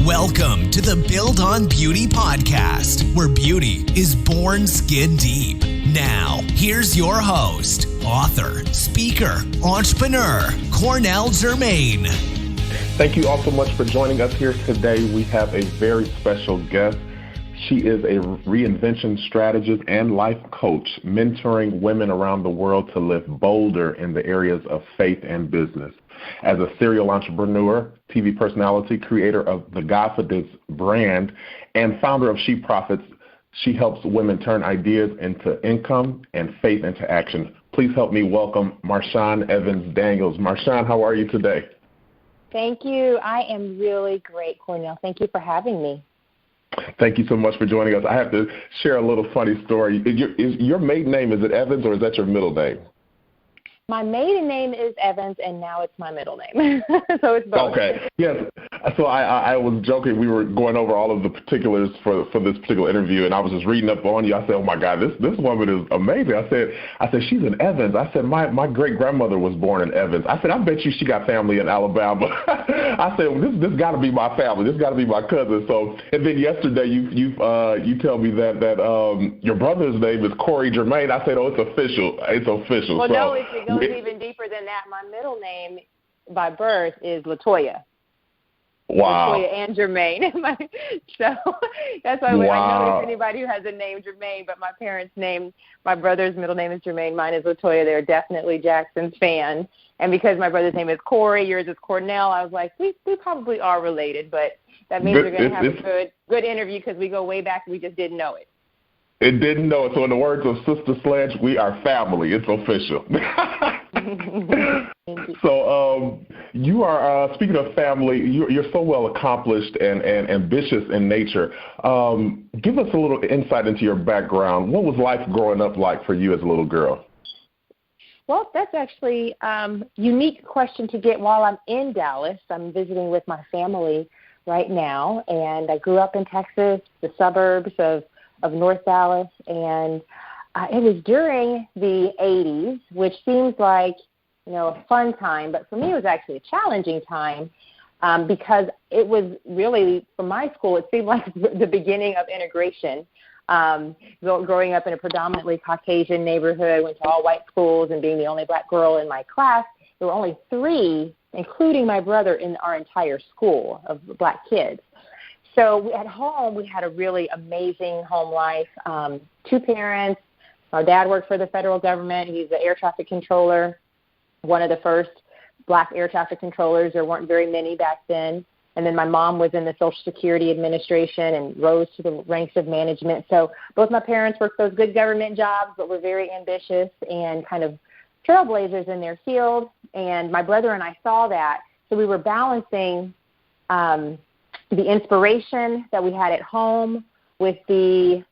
Welcome to the Build on Beauty podcast, where beauty is born skin deep. Now, here's your host, author, speaker, entrepreneur, Cornell Jermaine. Thank you all so much for joining us here today. We have a very special guest. She is a reinvention strategist and life coach, mentoring women around the world to live bolder in the areas of faith and business. As a serial entrepreneur, TV personality, creator of the Godfidence brand, and founder of She Profits, she helps women turn ideas into income and faith into action. Please help me welcome Marshawn Evans Daniels. Marshawn, how are you today? Thank you. I am really great, Cornell. Thank you for having me. Thank you so much for joining us. I have to share a little funny story. Is your maiden name, is it Evans, or is that your middle name? My maiden name is Evans, and now it's my middle name. So it's both. Okay. Yes. So I was joking. We were going over all of the particulars for this particular interview, and I was just reading up on you. I said, "Oh my God, this woman is amazing." I said she's an Evans. I said my great grandmother was born in Evans. I said I bet you she got family in Alabama. I said this got to be my family. This got to be my cousin. So and then yesterday you tell me that your brother's name is Corey Jermaine. I said, oh, it's official. It's official. Well, no, it goes even deeper than that. My middle name by birth is LaToya. Wow. LaToya and Jermaine. So that's why when I know there's anybody who has a name Jermaine, but my parents' name, my brother's middle name is Jermaine, mine is LaToya. They're definitely Jackson's fan. And because my brother's name is Corey, yours is Cornell, I was like, we probably are related, but that means we're going to have a good interview because we go way back and we just didn't know it. It didn't know it. So in the words of Sister Sledge, we are family. It's official. So you are, speaking of family, you're so well accomplished and ambitious in nature. Give us a little insight into your background. What was life growing up like for you as a little girl? Well, that's actually a unique question to get while I'm in Dallas. I'm visiting with my family right now, and I grew up in Texas, the suburbs of North Dallas, and it was during the 80s, which seems like, a fun time, but for me it was actually a challenging time because it was really, for my school, it seemed like the beginning of integration. Growing up in a predominantly Caucasian neighborhood, went to all white schools, and being the only black girl in my class, there were only 3, including my brother, in our entire school of black kids. So at home, we had a really amazing home life. 2 parents. Our dad worked for the federal government. He's the air traffic controller, one of the first black air traffic controllers. There weren't very many back then. And then my mom was in the Social Security Administration and rose to the ranks of management. So both my parents worked those good government jobs, but were very ambitious and kind of trailblazers in their field. And my brother and I saw that. So we were balancing the inspiration that we had at home with the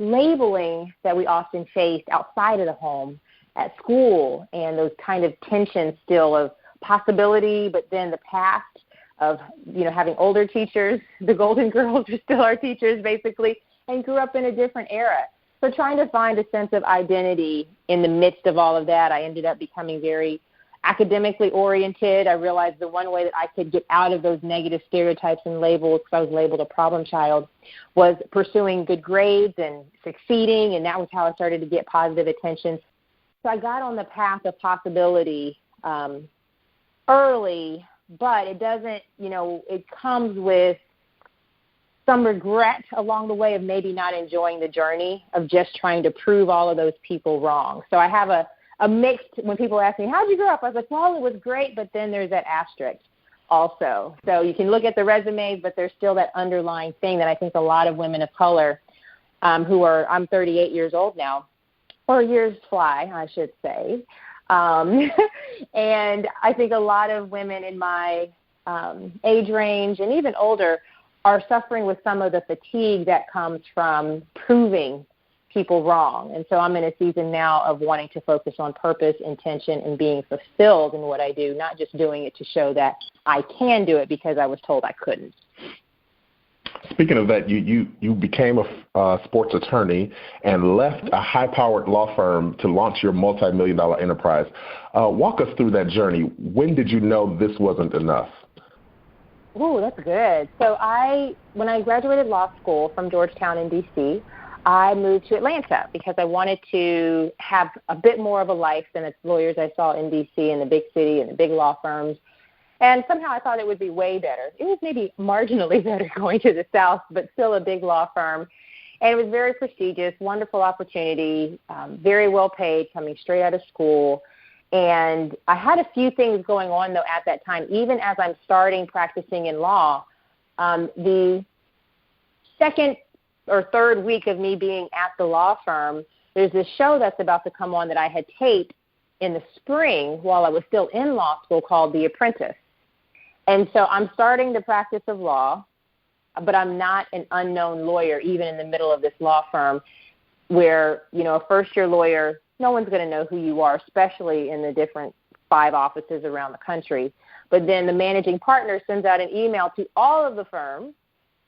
labeling that we often faced outside of the home at school, and those kind of tensions still of possibility, but then the past of, having older teachers. The Golden Girls are still our teachers, basically, and grew up in a different era. So trying to find a sense of identity in the midst of all of that, I ended up becoming very academically oriented. I realized the one way that I could get out of those negative stereotypes and labels, because I was labeled a problem child, was pursuing good grades and succeeding, and that was how I started to get positive attention. So I got on the path of possibility early, but it doesn't, it comes with some regret along the way of maybe not enjoying the journey of just trying to prove all of those people wrong. So I have a mixed, when people ask me, how'd you grow up? I was like, well, it was great, but then there's that asterisk also. So you can look at the resumes, but there's still that underlying thing that I think a lot of women of color I'm 38 years old now, or years fly, I should say. And I think a lot of women in my age range and even older are suffering with some of the fatigue that comes from proving people wrong. And so I'm in a season now of wanting to focus on purpose, intention, and being fulfilled in what I do, not just doing it to show that I can do it because I was told I couldn't. Speaking of that, you became a sports attorney and left a high-powered law firm to launch your multi-million-dollar enterprise. Walk us through that journey. When did you know this wasn't enough? Ooh, that's good. So when I graduated law school from Georgetown in D.C., I moved to Atlanta because I wanted to have a bit more of a life than the lawyers I saw in D.C. and the big city and the big law firms. And somehow I thought it would be way better. It was maybe marginally better going to the South, but still a big law firm. And it was very prestigious, wonderful opportunity, very well paid, coming straight out of school. And I had a few things going on, though, at that time. Even as I'm starting practicing in law, the second or third week of me being at the law firm, there's this show that's about to come on that I had taped in the spring while I was still in law school called The Apprentice. And so I'm starting the practice of law, but I'm not an unknown lawyer, even in the middle of this law firm where, a first-year lawyer, no one's going to know who you are, especially in the different 5 offices around the country. But then the managing partner sends out an email to all of the firms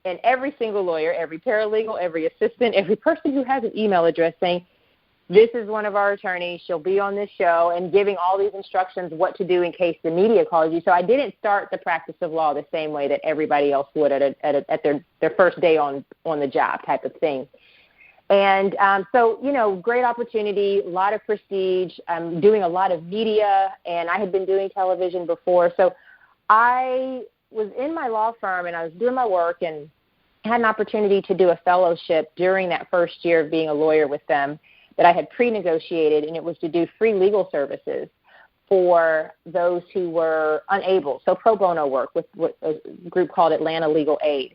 and every single lawyer, every paralegal, every assistant, every person who has an email address saying, this is one of our attorneys, she'll be on this show, and giving all these instructions what to do in case the media calls you. So I didn't start the practice of law the same way that everybody else would at their first day on the job type of thing. And so, great opportunity, a lot of prestige, doing a lot of media, and I had been doing television before. So I was in my law firm, and I was doing my work, and had an opportunity to do a fellowship during that first year of being a lawyer with them that I had pre-negotiated, and it was to do free legal services for those who were unable, so pro bono work with a group called Atlanta Legal Aid.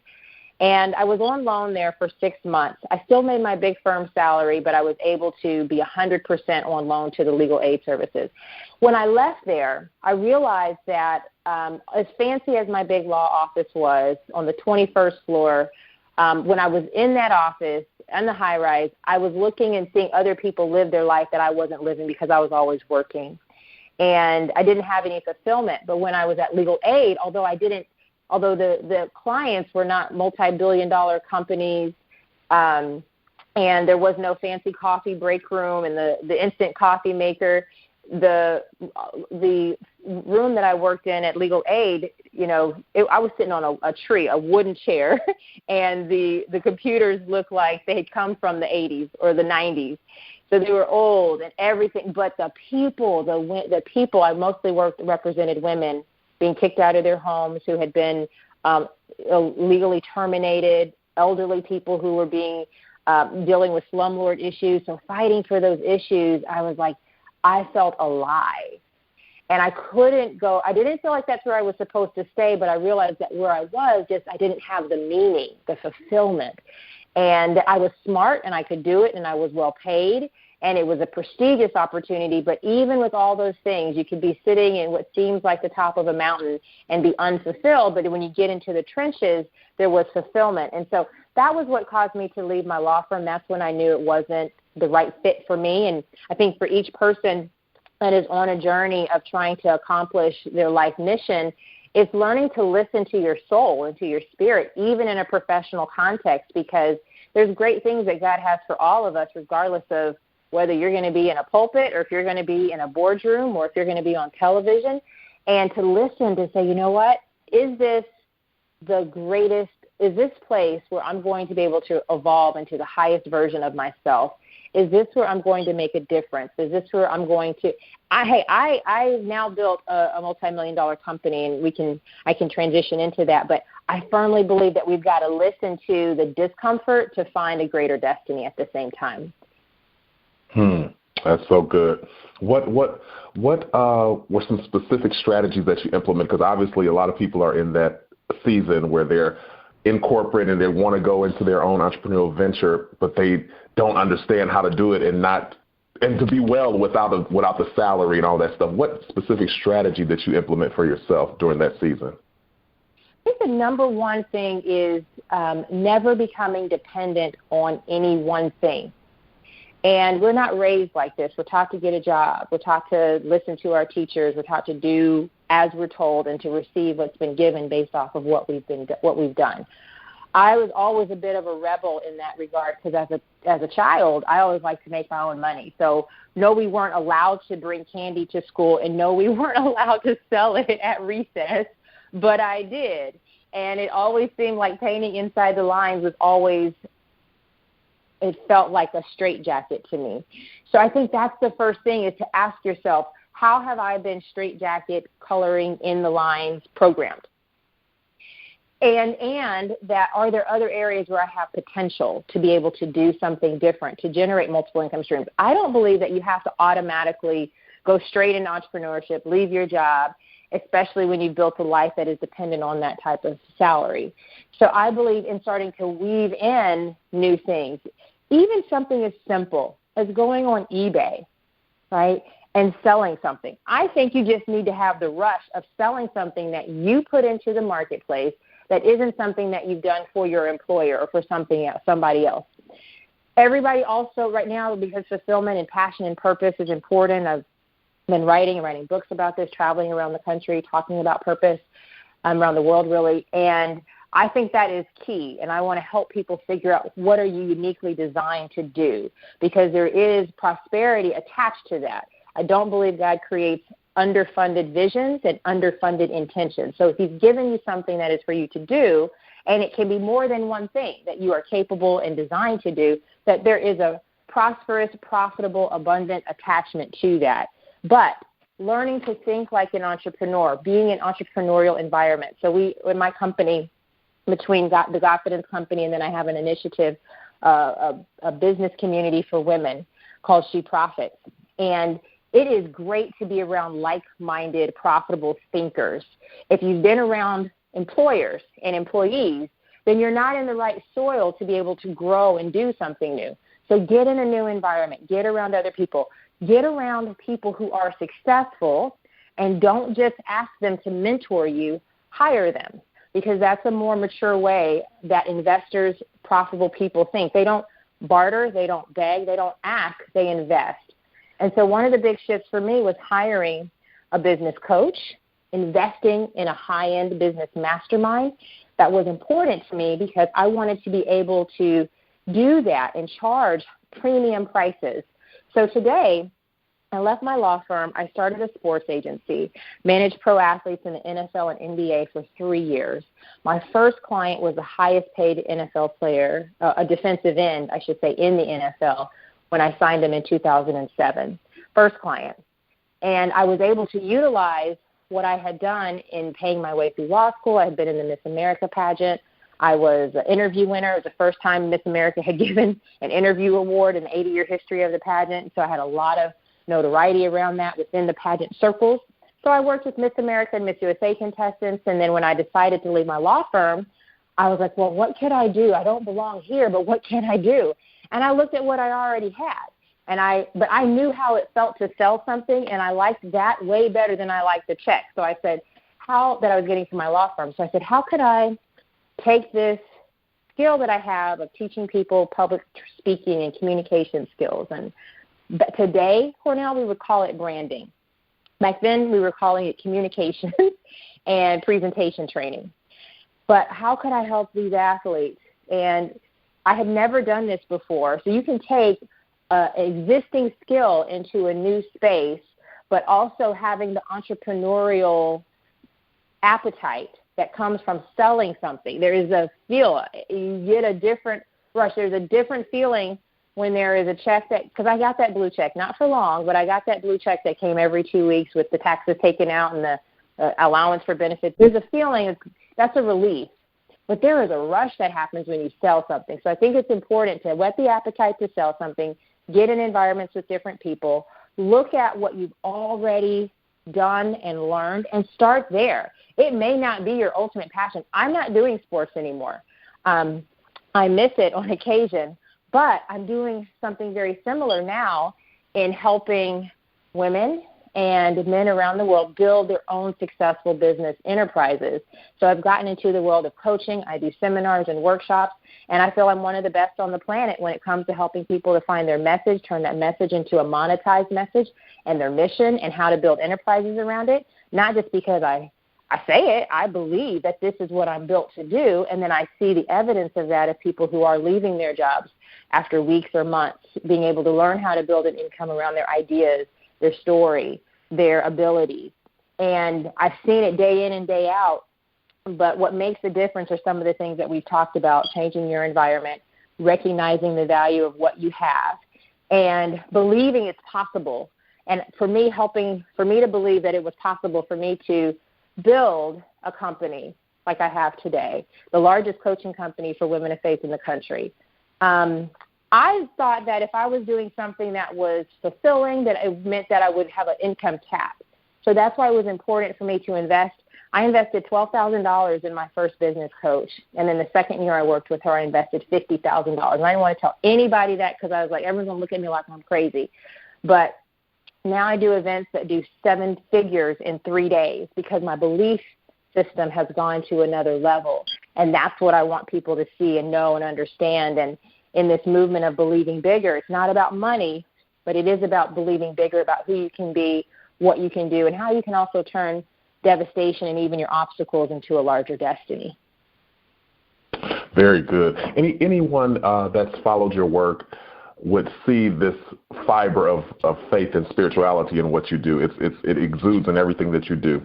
And I was on loan there for 6 months. I still made my big firm salary, but I was able to be 100% on loan to the legal aid services. When I left there, I realized that as fancy as my big law office was on the 21st floor, when I was in that office in the high-rise, I was looking and seeing other people live their life that I wasn't living because I was always working. And I didn't have any fulfillment. But when I was at Legal Aid, although the clients were not multi-billion-dollar companies, and there was no fancy coffee break room and the instant coffee maker, the room that I worked in at Legal Aid, I was sitting on a tree, a wooden chair, and the computers looked like they had come from the 80s or the 90s. So they were old and everything, but the people, I mostly represented women being kicked out of their homes who had been illegally terminated, elderly people who were being dealing with slumlord issues. So fighting for those issues, I was like, I felt alive. And I couldn't go, I didn't feel like that's where I was supposed to stay, but I realized that where I was, I didn't have the meaning, the fulfillment. And I was smart and I could do it and I was well paid and it was a prestigious opportunity. But even with all those things, you could be sitting in what seems like the top of a mountain and be unfulfilled. But when you get into the trenches, there was fulfillment. And so that was what caused me to leave my law firm. That's when I knew it wasn't the right fit for me. And I think for each person that is on a journey of trying to accomplish their life mission, it's learning to listen to your soul and to your spirit, even in a professional context, because there's great things that God has for all of us, regardless of whether you're going to be in a pulpit or if you're going to be in a boardroom or if you're going to be on television, and to listen to say, you know what, is this the greatest, is this place where I'm going to be able to evolve into the highest version of myself? Is this where I'm going to make a difference? Is this where I'm going to I now built a multi-million-dollar company, and I can transition into that. But I firmly believe that we've got to listen to the discomfort to find a greater destiny at the same time. That's so good. What were some specific strategies that you implement? Because obviously a lot of people are in that season where they're in corporate and they want to go into their own entrepreneurial venture, but they don't understand how to do it and to be well without the salary and all that stuff. What specific strategy that you implement for yourself during that season? I think the number one thing is never becoming dependent on any one thing. And we're not raised like this. We're taught to get a job. We're taught to listen to our teachers. We're taught to do as we're told and to receive what's been given based off of what we've done. I was always a bit of a rebel in that regard because as a child, I always liked to make my own money. So no, we weren't allowed to bring candy to school, and no, we weren't allowed to sell it at recess, but I did. And it always seemed like painting inside the lines was always, it felt like a straitjacket to me. So I think that's the first thing, is to ask yourself, how have I been straitjacket coloring in the lines programmed? And that, are there other areas where I have potential to be able to do something different, to generate multiple income streams? I don't believe that you have to automatically go straight into entrepreneurship, leave your job, especially when you've built a life that is dependent on that type of salary. So I believe in starting to weave in new things, even something as simple as going on eBay, right, and selling something. I think you just need to have the rush of selling something that you put into the marketplace that isn't something that you've done for your employer or for somebody else. Everybody also right now, because fulfillment and passion and purpose is important. I've been writing books about this, traveling around the country, talking about purpose around the world, really. And I think that is key. And I want to help people figure out, what are you uniquely designed to do? Because there is prosperity attached to that. I don't believe God creates underfunded visions and underfunded intentions. So if he's given you something that is for you to do, and it can be more than one thing that you are capable and designed to do, that there is a prosperous, profitable, abundant attachment to that. But learning to think like an entrepreneur, being in entrepreneurial environment. So we, in my company, between the Confidence Company, and then I have an initiative, a business community for women called She Profits. And it is great to be around like-minded, profitable thinkers. If you've been around employers and employees, then you're not in the right soil to be able to grow and do something new. So get in a new environment. Get around other people. Get around people who are successful, and don't just ask them to mentor you. Hire them, because that's a more mature way that investors, profitable people think. They don't barter. They don't beg. They don't ask. They invest. And so one of the big shifts for me was hiring a business coach, investing in a high-end business mastermind. That was important to me because I wanted to be able to do that and charge premium prices. So today, I left my law firm. I started a sports agency, managed pro athletes in the NFL and NBA for 3 years. My first client was the highest paid NFL player, a defensive end, I should say, in the NFL, when I signed him in 2007, first client. And I was able to utilize what I had done in paying my way through law school. I had been in the Miss America pageant. I was an interview winner. It was the first time Miss America had given an interview award in the 80-year history of the pageant. So I had a lot of notoriety around that within the pageant circles. So I worked with Miss America and Miss USA contestants. And then when I decided to leave my law firm, I was like, well, what could I do? I don't belong here, but what can I do? And I looked at what I already had, but I knew how it felt to sell something, and I liked that way better than I liked the check. So I said, that I was getting from my law firm. So I said, how could I take this skill that I have of teaching people public speaking and communication skills? And today, Cornell, we would call it branding. Back then, we were calling it communication and presentation training. But how could I help these athletes? And I had never done this before. So you can take an existing skill into a new space, but also having the entrepreneurial appetite that comes from selling something. There is a feel. You get a different rush. There's a different feeling when there is a check because I got that blue check, not for long, but I got that blue check that came every 2 weeks with the taxes taken out and the allowance for benefits. There's a feeling, that's a relief. But there is a rush that happens when you sell something. So I think it's important to whet the appetite to sell something, get in environments with different people, look at what you've already done and learned, and start there. It may not be your ultimate passion. I'm not doing sports anymore. I miss it on occasion, but I'm doing something very similar now in helping women and men around the world build their own successful business enterprises. So I've gotten into the world of coaching. I do seminars and workshops, and I feel I'm one of the best on the planet when it comes to helping people to find their message, turn that message into a monetized message, and their mission, and how to build enterprises around it, not just because I say it. I believe that this is what I'm built to do, and then I see the evidence of that of people who are leaving their jobs after weeks or months, being able to learn how to build an income around their ideas, their story, their abilities. And I've seen it day in and day out But what makes the difference are some of the things that we've talked about: changing your environment, recognizing the value of what you have, and believing it's possible. And for me to believe that it was possible for me to build a company like I have today, the largest coaching company for women of faith in the country. I thought that if I was doing something that was fulfilling, that it meant that I would have an income cap. So that's why it was important for me to invest. I invested $12,000 in my first business coach, and then the second year I worked with her, I invested $50,000. And I didn't want to tell anybody that because I was like, everyone's going to look at me like I'm crazy. But now I do events that do 7 figures in 3 days because my belief system has gone to another level. And that's what I want people to see and know and understand. And in this movement of believing bigger, it's not about money, but it is about believing bigger, about who you can be, what you can do, and how you can also turn devastation and even your obstacles into a larger destiny. Very good. Anyone that's followed your work would see this fiber of faith and spirituality in what you do. It exudes in everything that you do.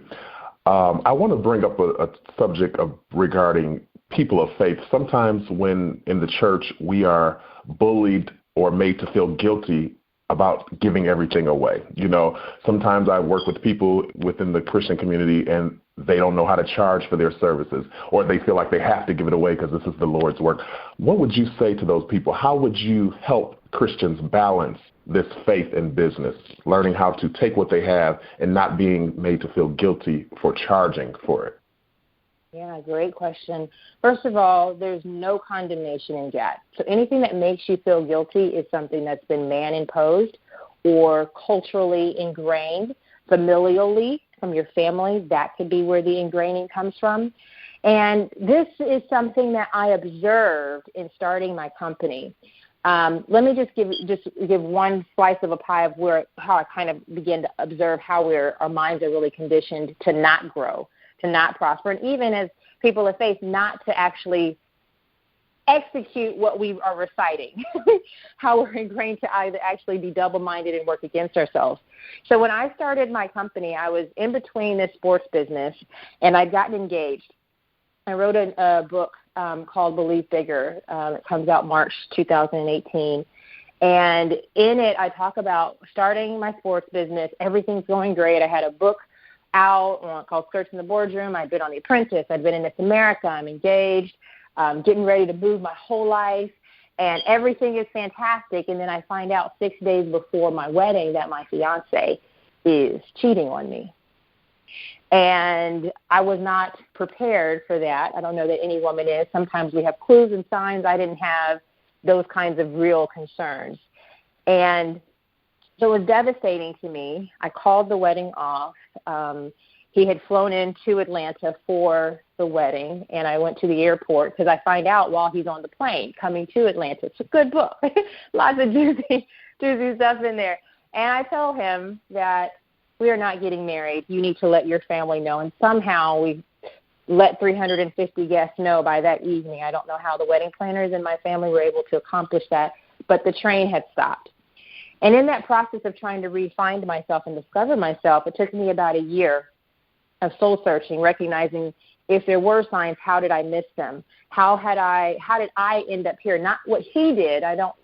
I want to bring up a subject regarding people of faith. Sometimes when in the church we are bullied or made to feel guilty about giving everything away. You know, sometimes I work with people within the Christian community and they don't know how to charge for their services, or they feel like they have to give it away because this is the Lord's work. What would you say to those people? How would you help Christians balance this faith and business, learning how to take what they have and not being made to feel guilty for charging for it? Yeah, great question. First of all, there's no condemnation in that. So anything that makes you feel guilty is something that's been man-imposed or culturally ingrained, familially from your family. That could be where the ingraining comes from. And this is something that I observed in starting my company. Let me just give one slice of a pie of how I kind of begin to observe how our minds are really conditioned to not grow, to not prosper, and even as people of faith, not to actually execute what we are reciting, how we're ingrained to either actually be double-minded and work against ourselves. So when I started my company, I was in between this sports business, and I'd gotten engaged. I wrote a book called Believe Bigger. It comes out March 2018. And in it, I talk about starting my sports business. Everything's going great. I had a book out called Search in the Boardroom. I'd been on The Apprentice. I'd been in Miss America. I'm engaged, getting ready to move my whole life, and everything is fantastic. And then I find out 6 days before my wedding that my fiance is cheating on me. And I was not prepared for that. I don't know that any woman is. Sometimes we have clues and signs. I didn't have those kinds of real concerns. And so it was devastating to me. I called the wedding off. He had flown into Atlanta for the wedding, and I went to the airport because I find out while he's on the plane coming to Atlanta. It's a good book. Lots of juicy stuff in there. And I tell him that we are not getting married. You need to let your family know. And somehow we let 350 guests know by that evening. I don't know how the wedding planners in my family were able to accomplish that, but the train had stopped. And in that process of trying to re-find myself and discover myself, it took me about a year of soul searching, recognizing if there were signs, how did I miss them? How did I end up here? Not what he did. I don't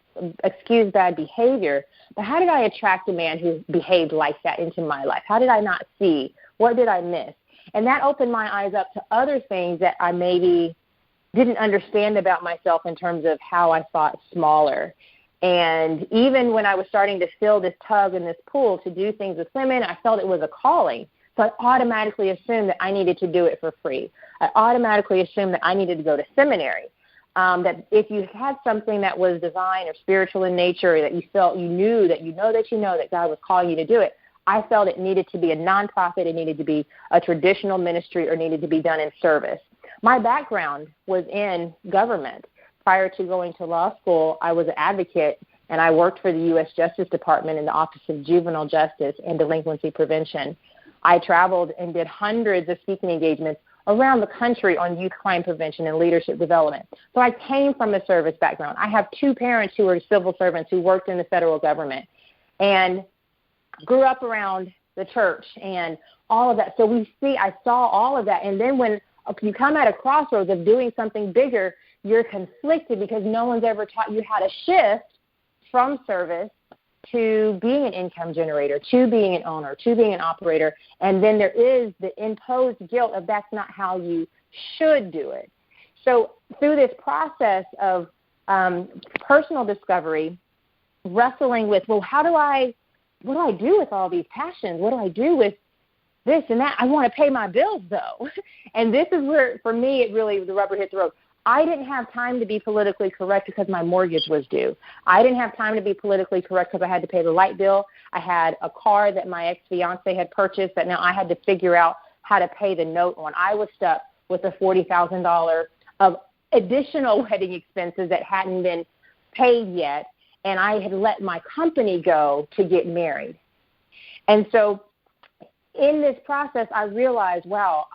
excuse bad behavior, but how did I attract a man who behaved like that into my life? How did I not see? What did I miss? And that opened my eyes up to other things that I maybe didn't understand about myself in terms of how I thought smaller. And even when I was starting to feel this tug and this pull to do things with women, I felt it was a calling. So I automatically assumed that I needed to do it for free. I automatically assumed that I needed to go to seminary. That if you had something that was divine or spiritual in nature, or that you felt you knew that God was calling you to do it, I felt it needed to be a nonprofit, it needed to be a traditional ministry, or needed to be done in service. My background was in government. Prior to going to law school, I was an advocate, and I worked for the U.S. Justice Department in the Office of Juvenile Justice and Delinquency Prevention. I traveled and did hundreds of speaking engagements around the country on youth crime prevention and leadership development. So I came from a service background. I have two parents who are civil servants who worked in the federal government and grew up around the church and all of that. So I saw all of that. And then when you come at a crossroads of doing something bigger, you're conflicted because no one's ever taught you how to shift from service to being an income generator, to being an owner, to being an operator. And then there is the imposed guilt of that's not how you should do it. So through this process of personal discovery, wrestling with, well, what do I do with all these passions? What do I do with this and that? I want to pay my bills, though. And this is where, for me, the rubber hit the road. I didn't have time to be politically correct because my mortgage was due. I didn't have time to be politically correct because I had to pay the light bill. I had a car that my ex-fiance had purchased that now I had to figure out how to pay the note on. I was stuck with the $40,000 of additional wedding expenses that hadn't been paid yet, and I had let my company go to get married. And so in this process, I realized, wow,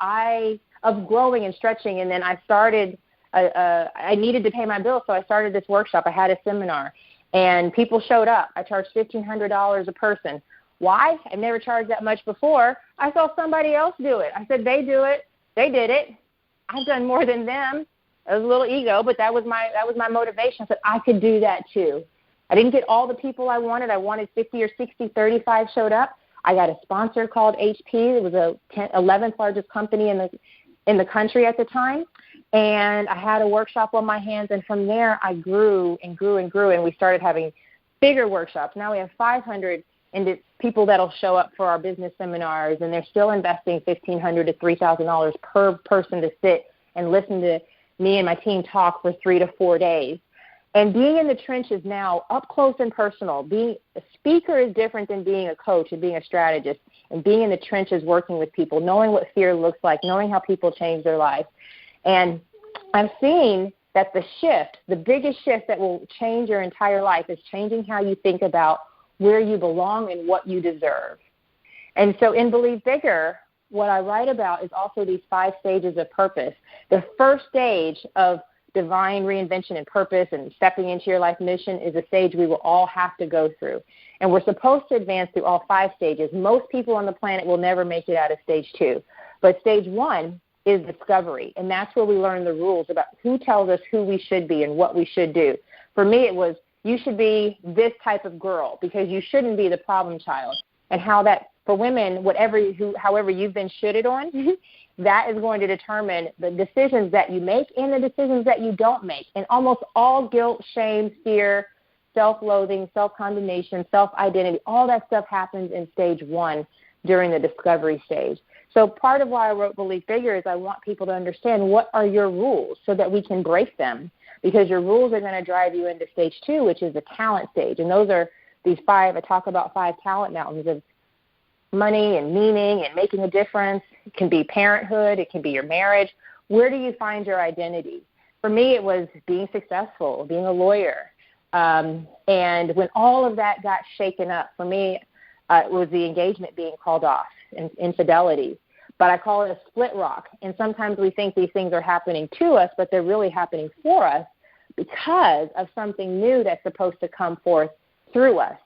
of growing and stretching, and then I started I needed to pay my bills, so I started this workshop. I had a seminar, and people showed up. I charged $1,500 a person. Why? I never charged that much before. I saw somebody else do it. I said, they do it. They did it. I've done more than them. It was a little ego, but that was my motivation. I said, I could do that too. I didn't get all the people I wanted. I wanted 50 or 60, 35 showed up. I got a sponsor called HP. It was the 11th largest company in the country at the time. And I had a workshop on my hands, and from there I grew and grew and grew, and we started having bigger workshops. Now we have 500 people that will show up for our business seminars, and they're still investing $1,500 to $3,000 per person to sit and listen to me and my team talk for 3 to 4 days. And being in the trenches now, up close and personal, being a speaker is different than being a coach and being a strategist, and being in the trenches working with people, knowing what fear looks like, knowing how people change their lives. And I'm seeing that the biggest shift that will change your entire life is changing how you think about where you belong and what you deserve. And so in Believe Bigger, what I write about is also these 5 stages of purpose. The first stage of divine reinvention and purpose and stepping into your life mission is a stage we will all have to go through. And we're supposed to advance through all 5 stages. Most people on the planet will never make it out of stage 2. But stage 1 is discovery, and that's where we learn the rules about who tells us who we should be and what we should do. For me, it was, you should be this type of girl because you shouldn't be the problem child. And how that, for women, however you've been shitted on, that is going to determine the decisions that you make and the decisions that you don't make. And almost all guilt, shame, fear, self-loathing, self-condemnation, self-identity, all that stuff happens in stage 1 during the discovery stage. So part of why I wrote Believe Bigger is I want people to understand what are your rules so that we can break them, because your rules are going to drive you into stage 2, which is the talent stage. And those are these 5, I talk about 5 talent mountains of money and meaning and making a difference. It can be parenthood. It can be your marriage. Where do you find your identity? For me, it was being successful, being a lawyer. And when all of that got shaken up, for me, it was the engagement being called off and infidelity. But I call it a split rock. And sometimes we think these things are happening to us, but they're really happening for us because of something new that's supposed to come forth through us.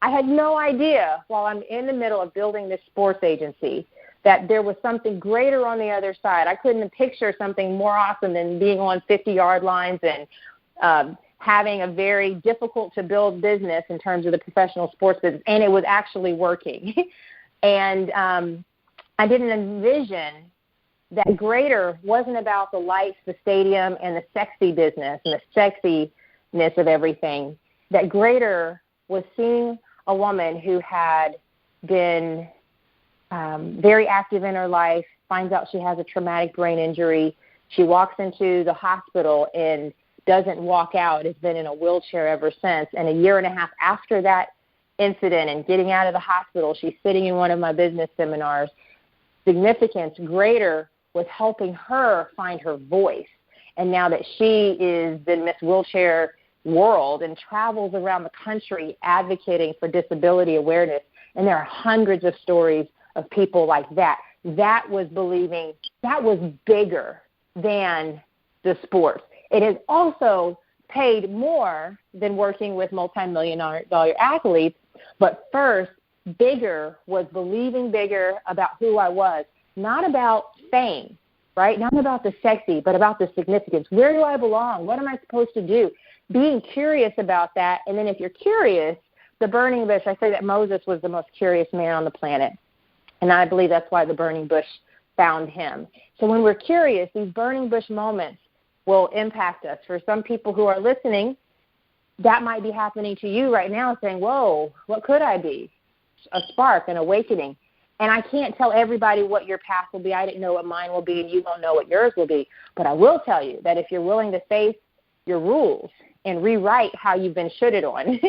I had no idea while I'm in the middle of building this sports agency that there was something greater on the other side. I couldn't picture something more awesome than being on 50-yard lines and having a very difficult-to-build business in terms of the professional sports business, and it was actually working. And I didn't envision that greater wasn't about the lights, the stadium, and the sexy business and the sexiness of everything. That greater was seeing a woman who had been very active in her life, finds out she has a traumatic brain injury. She walks into the hospital and doesn't walk out, has been in a wheelchair ever since. And a year and a half after that incident and getting out of the hospital, she's sitting in one of my business seminars. Significance greater was helping her find her voice. And now that she is the Miss Wheelchair world and travels around the country advocating for disability awareness, and there are hundreds of stories of people like that. That was believing, that was bigger than the sports. It has also paid more than working with multi-million-dollar athletes, but first, bigger was believing bigger about who I was, not about fame, right? Not about the sexy, but about the significance. Where do I belong? What am I supposed to do? Being curious about that. And then if you're curious, the burning bush, I say that Moses was the most curious man on the planet. And I believe that's why the burning bush found him. So when we're curious, these burning bush moments will impact us. For some people who are listening, that might be happening to you right now, saying, whoa, what could I be? A spark, an awakening. And I can't tell everybody what your path will be. I didn't know what mine will be, and you don't know what yours will be. But I will tell you that if you're willing to face your rules and rewrite how you've been shoulded on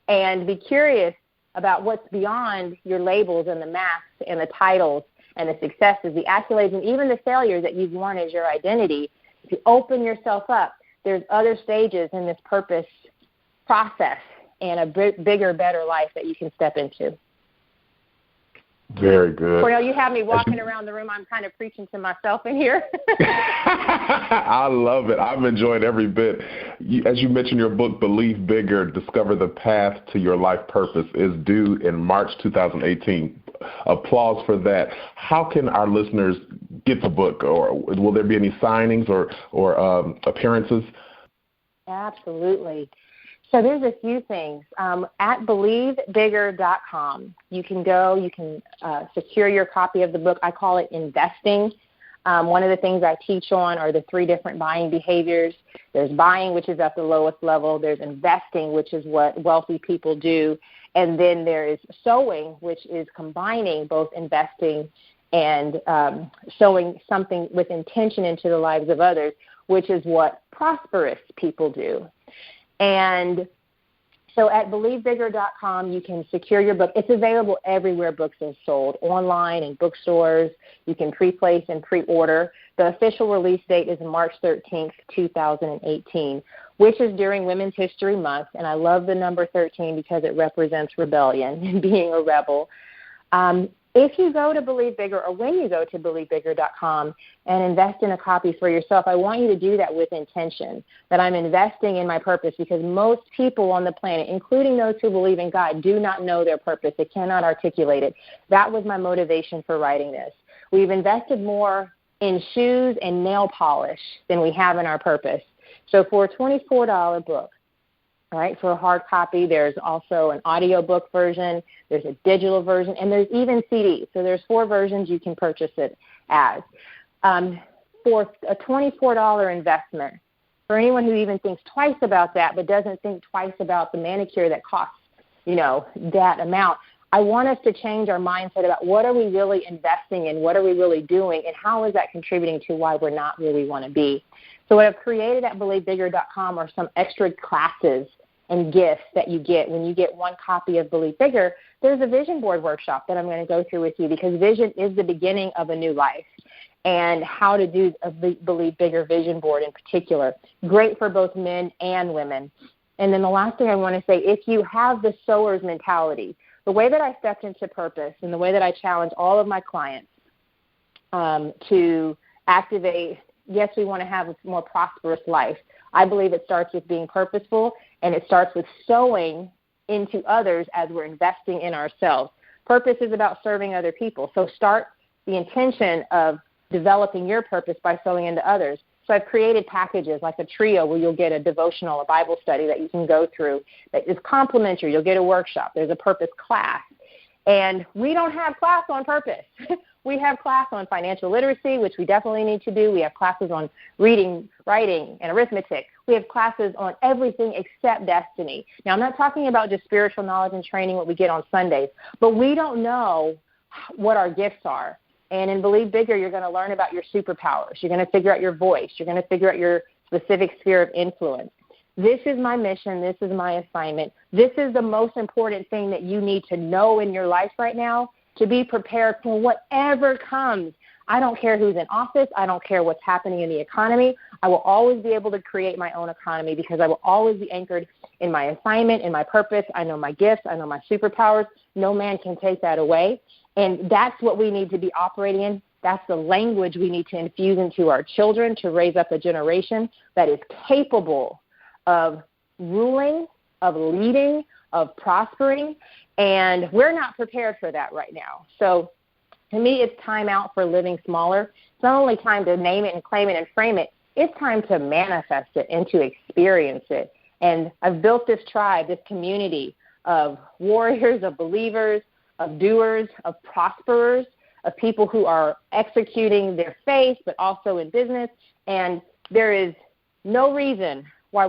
and be curious about what's beyond your labels and the masks and the titles and the successes, the accolades, and even the failures that you've worn as your identity, if you open yourself up, there's other stages in this purpose process and a bigger, better life that you can step into. Very good. Cornell, you have me walking around the room. I'm kind of preaching to myself in here. I love it. I've enjoyed every bit. As you mentioned, your book, Believe Bigger, Discover the Path to Your Life Purpose, is due in March 2018. Applause for that. How can our listeners get the book, or will there be any signings or appearances? Absolutely. So there's a few things. At BelieveBigger.com, you can go, you can secure your copy of the book. I call it investing. One of the things I teach on are the 3 different buying behaviors. There's buying, which is at the lowest level. There's investing, which is what wealthy people do. And then there is sowing, which is combining both investing and sowing something with intention into the lives of others, which is what prosperous people do. And so at BelieveBigger.com, you can secure your book. It's available everywhere books are sold, online and bookstores. You can pre-place and pre-order. The official release date is March 13th, 2018, which is during Women's History Month. And I love the number 13 because it represents rebellion and being a rebel. If you go to Believe Bigger, or when you go to BelieveBigger.com and invest in a copy for yourself, I want you to do that with intention, that I'm investing in my purpose, because most people on the planet, including those who believe in God, do not know their purpose. They cannot articulate it. That was my motivation for writing this. We've invested more in shoes and nail polish than we have in our purpose. So for a $24 book, all right, for a hard copy, there's also an audiobook version, there's a digital version, and there's even CDs. So there's 4 versions you can purchase it as. For a $24 investment, for anyone who even thinks twice about that but doesn't think twice about the manicure that costs, that amount, I want us to change our mindset about what are we really investing in, what are we really doing, and how is that contributing to why we're not where we want to be. So what I've created at BelieveBigger.com are some extra classes and gifts that you get when you get one copy of Believe Bigger. There's a vision board workshop that I'm going to go through with you, because vision is the beginning of a new life, and how to do a Believe Bigger vision board in particular. Great for both men and women. And then the last thing I want to say, if you have the sower's mentality, the way that I stepped into purpose and the way that I challenge all of my clients to activate, yes, we want to have a more prosperous life. I believe it starts with being purposeful, and it starts with sowing into others as we're investing in ourselves. Purpose is about serving other people. So start the intention of developing your purpose by sowing into others. So I've created packages like a trio where you'll get a devotional, a Bible study that you can go through that is complimentary. You'll get a workshop. There's a purpose class. And we don't have class on purpose. We have class on financial literacy, which we definitely need to do. We have classes on reading, writing, and arithmetic. We have classes on everything except destiny. Now, I'm not talking about just spiritual knowledge and training, what we get on Sundays, but we don't know what our gifts are. And in Believe Bigger, you're going to learn about your superpowers. You're going to figure out your voice. You're going to figure out your specific sphere of influence. This is my mission. This is my assignment. This is the most important thing that you need to know in your life right now, to be prepared for whatever comes. I don't care who's in office. I don't care what's happening in the economy. I will always be able to create my own economy, because I will always be anchored in my assignment, in my purpose. I know my gifts. I know my superpowers. No man can take that away. And that's what we need to be operating in. That's the language we need to infuse into our children to raise up a generation that is capable of ruling, of leading, of prospering, and we're not prepared for that right now. So to me, it's time out for living smaller. not only time to name it and claim it and frame it, it's time to manifest it and to experience it. And I've built this tribe, this community of warriors, of believers, of doers, of prosperers, of people who are executing their faith, but also in business. And there is no reason why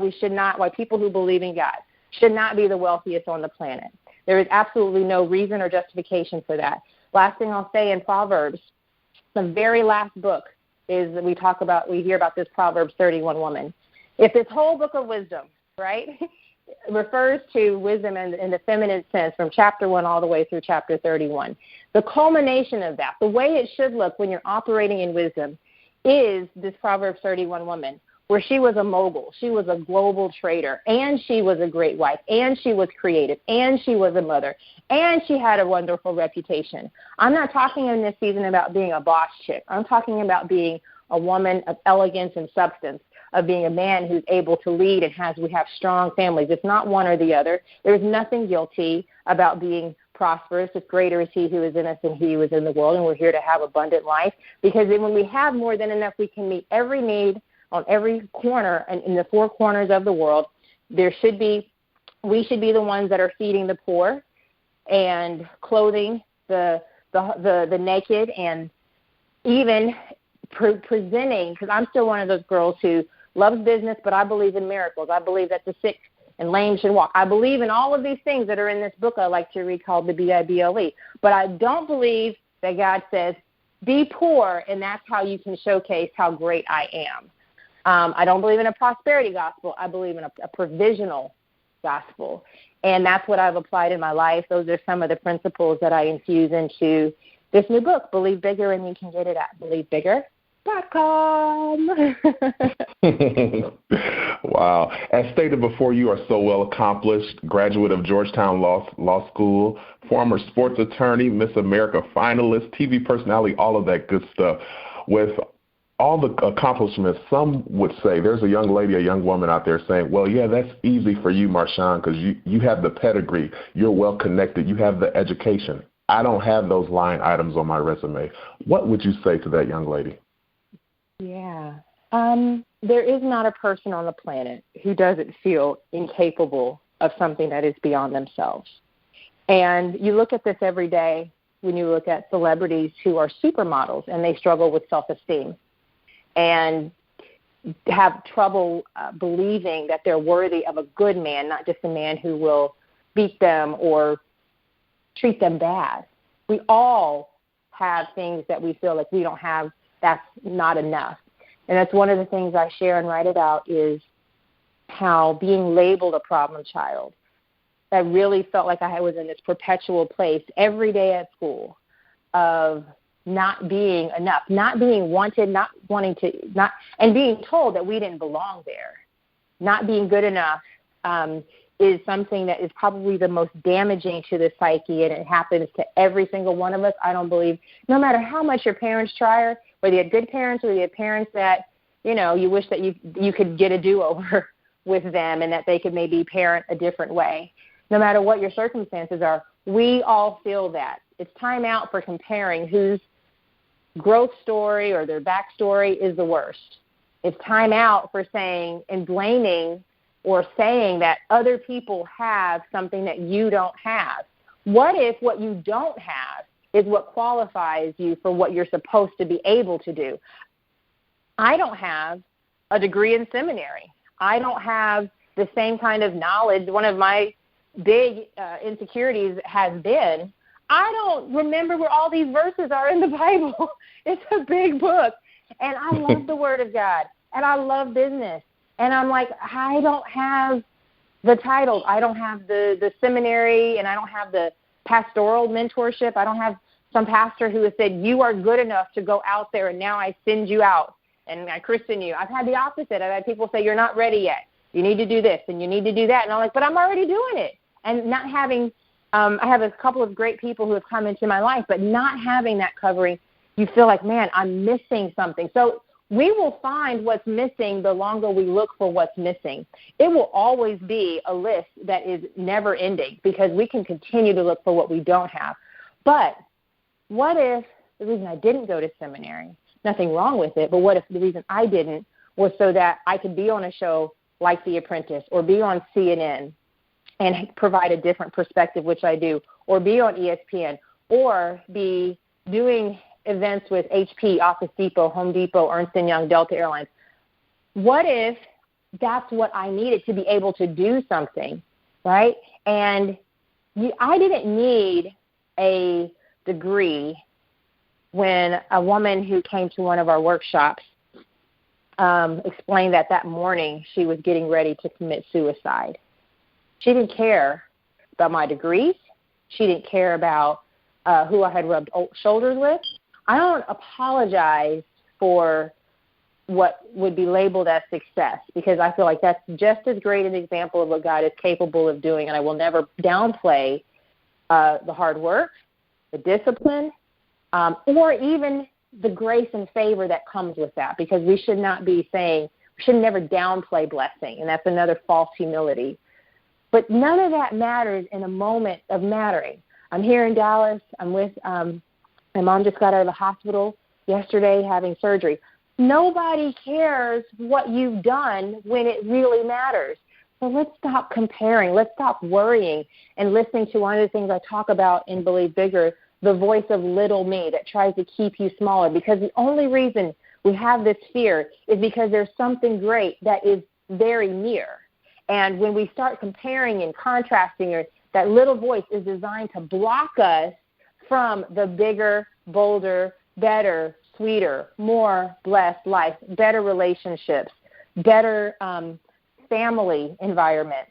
people who believe in God should not be the wealthiest on the planet. There is absolutely no reason or justification for that. Last thing I'll say in Proverbs, the very last book is that we hear about this Proverbs 31 woman. If this whole book of wisdom, right, refers to wisdom in the feminine sense from chapter 1 all the way through chapter 31, the culmination of that, the way it should look when you're operating in wisdom, is this Proverbs 31 woman, where she was a mogul, she was a global trader, and she was a great wife, and she was creative, and she was a mother, and she had a wonderful reputation. I'm not talking in this season about being a boss chick. I'm talking about being a woman of elegance and substance, of being a man who's able to lead and we have strong families. It's not one or the other. There's nothing guilty about being prosperous. If greater is he who is in us than he who is in the world, and we're here to have abundant life. Because when we have more than enough, we can meet every need on every corner and in the four corners of the world. We should be the ones that are feeding the poor and clothing the naked, and even presenting, because I'm still one of those girls who loves business, but I believe in miracles. I believe that the sick and lame should walk. I believe in all of these things that are in this book I like to read called the Bible. But I don't believe that God says, be poor, and that's how you can showcase how great I am. I don't believe in a prosperity gospel. I believe in a provisional gospel. And that's what I've applied in my life. Those are some of the principles that I infuse into this new book, Believe Bigger, and you can get it at BelieveBigger.com. Wow. As stated before, you are so well accomplished, graduate of Georgetown Law School, former sports attorney, Miss America finalist, TV personality, all of that good stuff. With all the accomplishments, some would say, there's a young woman out there saying, well, yeah, that's easy for you, Marshawn, because you have the pedigree, you're well connected, you have the education. I don't have those line items on my resume. What would you say to that young lady? Yeah. There is not a person on the planet who doesn't feel incapable of something that is beyond themselves. And you look at this every day when you look at celebrities who are supermodels and they struggle with self-esteem and have trouble believing that they're worthy of a good man, not just a man who will beat them or treat them bad. We all have things that we feel like we don't have, that's not enough. And that's one of the things I share and write about, is how being labeled a problem child, I really felt like I was in this perpetual place every day at school of not being enough, not being wanted, not wanting to, and being told that we didn't belong there. Not being good enough is something that is probably the most damaging to the psyche, and it happens to every single one of us. I don't believe, no matter how much your parents try, whether you had good parents or you had parents that, you wish that you could get a do-over with them and that they could maybe parent a different way. No matter what your circumstances are, we all feel that. It's time out for comparing whose growth story or their backstory is the worst. It's time out for saying and blaming or saying that other people have something that you don't have. What if what you don't have is what qualifies you for what you're supposed to be able to do? I don't have a degree in seminary. I don't have the same kind of knowledge. One of my big insecurities has been, I don't remember where all these verses are in the Bible. It's a big book. And I love the Word of God. And I love business. And I'm like, I don't have the titles. I don't have the seminary, and I don't have the pastoral mentorship. I don't have some pastor who has said, you are good enough to go out there, and now I send you out, and I christen you. I've had the opposite. I've had people say, you're not ready yet. You need to do this, and you need to do that. And I'm like, but I'm already doing it. And not having I have a couple of great people who have come into my life, but not having that covering, you feel like, man, I'm missing something. So we will find what's missing the longer we look for what's missing. It will always be a list that is never ending because we can continue to look for what we don't have. But what if the reason I didn't go to seminary, nothing wrong with it. But what if the reason I didn't was so that I could be on a show like The Apprentice or be on CNN and provide a different perspective, which I do, or be on ESPN, or be doing events with HP, Office Depot, Home Depot, Ernst & Young, Delta Airlines. What if that's what I needed to be able to do something, right? And I didn't need a degree when a woman who came to one of our workshops explained that morning she was getting ready to commit suicide. She didn't care about my degrees. She didn't care about who I had rubbed shoulders with. I don't apologize for what would be labeled as success, because I feel like that's just as great an example of what God is capable of doing, and I will never downplay the hard work, the discipline, or even the grace and favor that comes with that, because we should not be saying, we should never downplay blessing, and that's another false humility. But none of that matters in a moment of mattering. I'm here in Dallas. I'm with my mom just got out of the hospital yesterday having surgery. Nobody cares what you've done when it really matters. So let's stop comparing. Let's stop worrying and listening to one of the things I talk about in Believe Bigger, the voice of little me that tries to keep you smaller. Because the only reason we have this fear is because there's something great that is very near. And when we start comparing and contrasting, that little voice is designed to block us from the bigger, bolder, better, sweeter, more blessed life, better relationships, better family environment,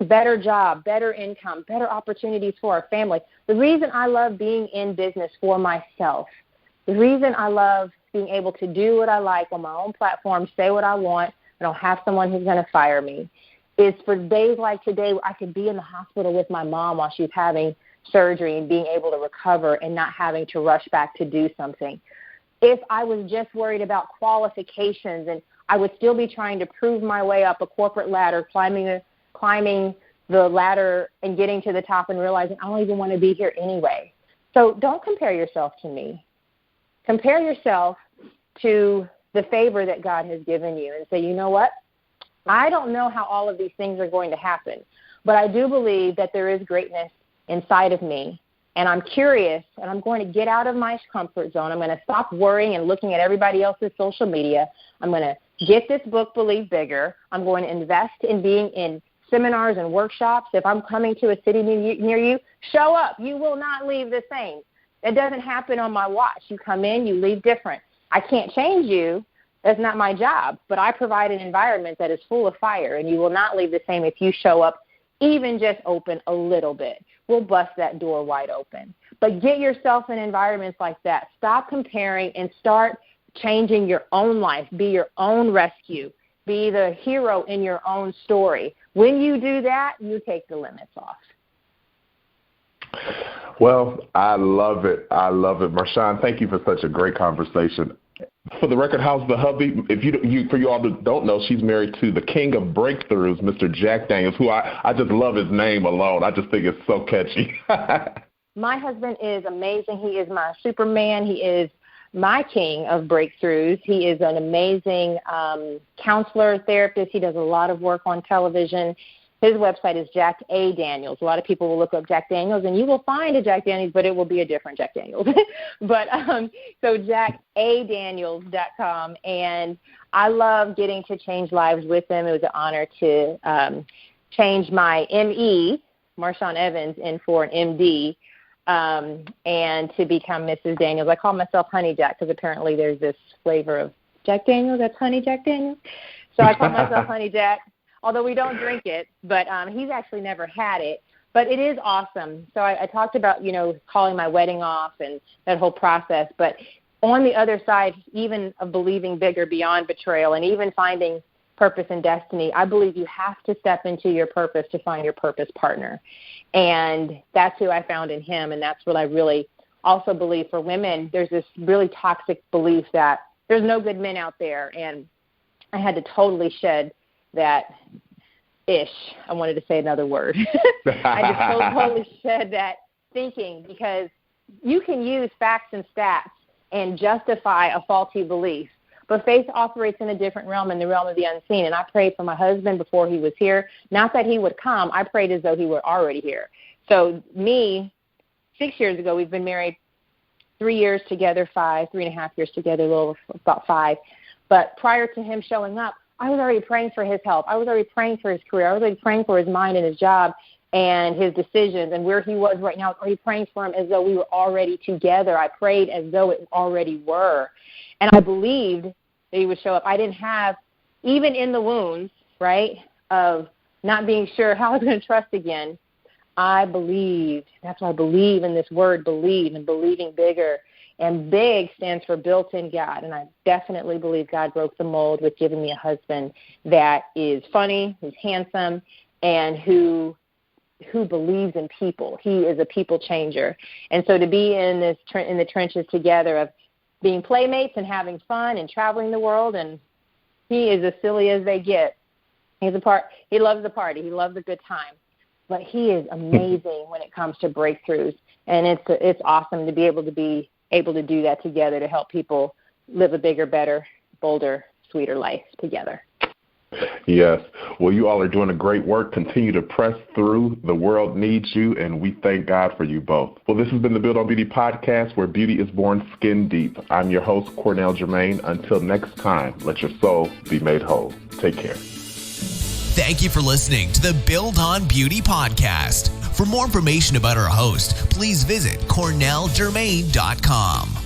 better job, better income, better opportunities for our family. The reason I love being in business for myself, the reason I love being able to do what I like on my own platform, say what I want, I don't have someone who's going to fire me, is for days like today where I could be in the hospital with my mom while she's having surgery and being able to recover and not having to rush back to do something. If I was just worried about qualifications, and I would still be trying to prove my way up a corporate ladder, climbing the ladder and getting to the top and realizing I don't even want to be here anyway. So don't compare yourself to me. Compare yourself to the favor that God has given you and say, you know what? I don't know how all of these things are going to happen, but I do believe that there is greatness inside of me. And I'm curious, and I'm going to get out of my comfort zone. I'm going to stop worrying and looking at everybody else's social media. I'm going to get this book, Believe Bigger. I'm going to invest in being in seminars and workshops. If I'm coming to a city near you, show up. You will not leave the same. It doesn't happen on my watch. You come in, you leave different. I can't change you. That's not my job. But I provide an environment that is full of fire, and you will not leave the same if you show up even just open a little bit. We'll bust that door wide open. But get yourself in environments like that. Stop comparing and start changing your own life. Be your own rescue. Be the hero in your own story. When you do that, you take the limits off. Well, I love it. I love it. Marshawn, thank you for such a great conversation. For the record, how's the hubby? If you for you all that don't know, she's married to the king of breakthroughs, Mr. Jack Daniels, who I just love his name alone. I just think it's so catchy. My husband is amazing. He is my Superman. He is my king of breakthroughs. He is an amazing counselor, therapist. He does a lot of work on television. His website is Jack A. Daniels. A lot of people will look up Jack Daniels, and you will find a Jack Daniels, but it will be a different Jack Daniels. But so JackADaniels.com, and I love getting to change lives with him. It was an honor to change my M.E., Marshawn Evans, in for an M.D., and to become Mrs. Daniels. I call myself Honey Jack because apparently there's this flavor of Jack Daniels that's Honey Jack Daniels. So I call myself Honey Jack. Although we don't drink it, but he's actually never had it. But it is awesome. So I talked about, calling my wedding off and that whole process. But on the other side, even of believing bigger beyond betrayal and even finding purpose and destiny, I believe you have to step into your purpose to find your purpose partner. And that's who I found in him. And that's what I really also believe for women. There's this really toxic belief that there's no good men out there. And I had to totally shed that I wanted to say another word. I just totally shed that thinking, because you can use facts and stats and justify a faulty belief. But faith operates in a different realm, in the realm of the unseen. And I prayed for my husband before he was here. Not that he would come. I prayed as though he were already here. So me, 6 years ago, we've been married 3 years together, 3.5 years together, a little about 5. But prior to him showing up, I was already praying for his health. I was already praying for his career. I was already praying for his mind and his job and his decisions and where he was right now. I was already praying for him as though we were already together. I prayed as though it already were. And I believed that he would show up. I didn't have, even in the wounds, right, of not being sure how I was going to trust again, I believed. That's why I believe in this word, believe, and believing bigger. And big stands for built in God. And I definitely believe God broke the mold with giving me a husband that is funny, who's handsome, and who believes in people. He is a people changer. And so to be in the trenches together of being playmates and having fun and traveling the world, and he is as silly as they get. He loves the party. He loves a good time. But he is amazing when it comes to breakthroughs. And it's awesome to be able to do that together to help people live a bigger, better, bolder, sweeter life together. Yes. Well, you all are doing a great work. Continue to press through. The world needs you, and we thank God for you both. Well, this has been the Build on Beauty podcast, where beauty is born skin deep. I'm your host, Cornell Jermaine. Until next time, let your soul be made whole. Take care. Thank you for listening to the Build on Beauty podcast. For more information about our host, please visit cornelljermaine.com.